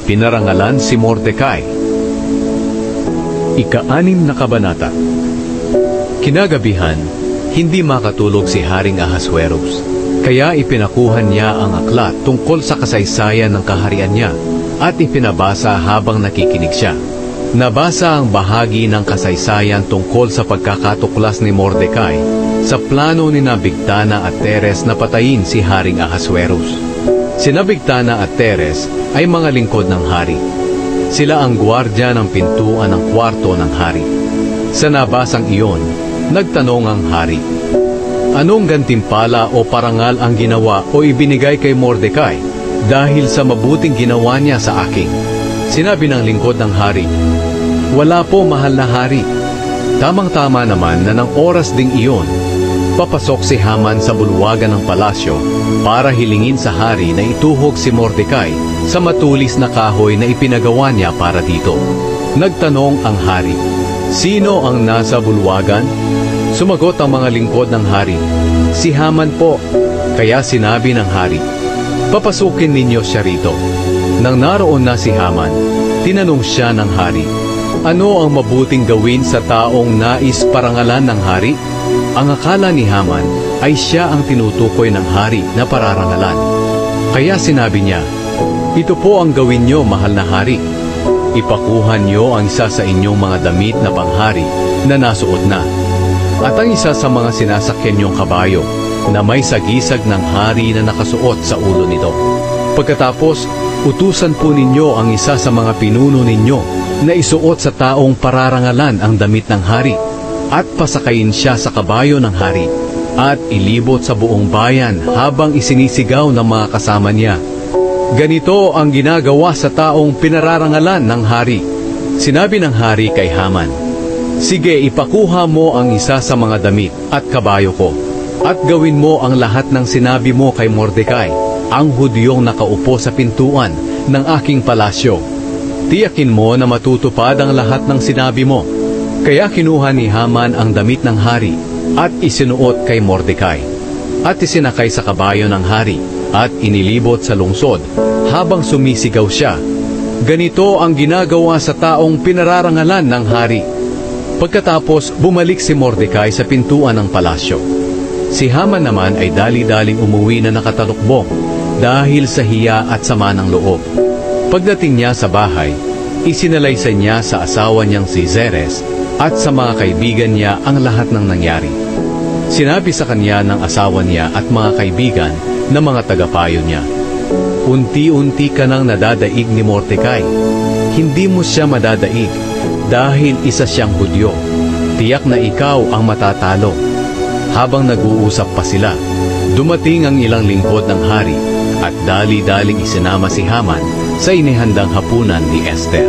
Pinarangalan si Mordecai. Ika-6 na kabanata. Kinagabihan, hindi makatulog si Haring Ahasuerus. Kaya ipinakuhan niya ang aklat tungkol sa kasaysayan ng kaharian niya at ipinabasa habang nakikinig siya. Nabasa ang bahagi ng kasaysayan tungkol sa pagkakatuklas ni Mordecai sa plano ni Bigtana at Teres na patayin si Haring Ahasuerus. Sina Bigtana at Teres ay mga lingkod ng hari. Sila ang gwardya ng pintuan ng kwarto ng hari. Sa nabasang iyon, nagtanong ang hari, "Anong gantimpala o parangal ang ginawa o ibinigay kay Mordecai dahil sa mabuting ginawa niya sa akin?" Sinabi ng lingkod ng hari, "Wala po, mahal na hari." Tamang-tama naman na ng oras ding iyon, papasok si Haman sa bulwagan ng palasyo para hilingin sa hari na ituhog si Mordecai sa matulis na kahoy na ipinagawa niya para dito. Nagtanong ang hari, "Sino ang nasa bulwagan?" Sumagot ang mga lingkod ng hari, "Si Haman po." Kaya sinabi ng hari, "Papasukin ninyo siya rito." Nang naroon na si Haman, tinanong siya ng hari, "Ano ang mabuting gawin sa taong nais parangalan ng hari?" Ang akala ni Haman ay siya ang tinutukoy ng hari na pararangalan. Kaya sinabi niya, "Ito po ang gawin niyo, mahal na hari. Ipakuha niyo ang isa sa inyong mga damit na panghari na nasuot na, at ang isa sa mga sinasakyan niyong kabayo na may sagisag ng hari na nakasuot sa ulo nito. Pagkatapos, utusan po ninyo ang isa sa mga pinuno ninyo na isuot sa taong pararangalan ang damit ng hari at pasakayin siya sa kabayo ng hari at ilibot sa buong bayan habang isinisigaw ng mga kasama niya. Ganito ang ginagawa sa taong pinararangalan ng hari." Sinabi ng hari kay Haman, "Sige, ipakuha mo ang isa sa mga damit at kabayo ko, at gawin mo ang lahat ng sinabi mo kay Mordecai, ang Hudyong nakaupo sa pintuan ng aking palasyo. Tiyakin mo na matutupad ang lahat ng sinabi mo." Kaya kinuha ni Haman ang damit ng hari at isinuot kay Mordecai, at isinakay sa kabayo ng hari at inilibot sa lungsod habang sumisigaw siya, "Ganito ang ginagawa sa taong pinararangalan ng hari." Pagkatapos, bumalik si Mordecai sa pintuan ng palasyo. Si Haman naman ay dali-daling umuwi na nakatalukbong dahil sa hiya at sama ng loob. Pagdating niya sa bahay, isinalaysay niya sa asawa niyang si Zeres at sa mga kaibigan niya ang lahat ng nangyari. Sinabi sa kanya ng asawa niya at mga kaibigan na mga tagapayo niya, "Unti-unti ka nang nadadaig ni Mordecai. Hindi mo siya madadaig dahil isa siyang Hudyo. Tiyak na ikaw ang matatalo." Habang nag-uusap pa sila, dumating ang ilang lingkod ng hari at dali-daling isinama si Haman sa inihandang hapunan ni Esther.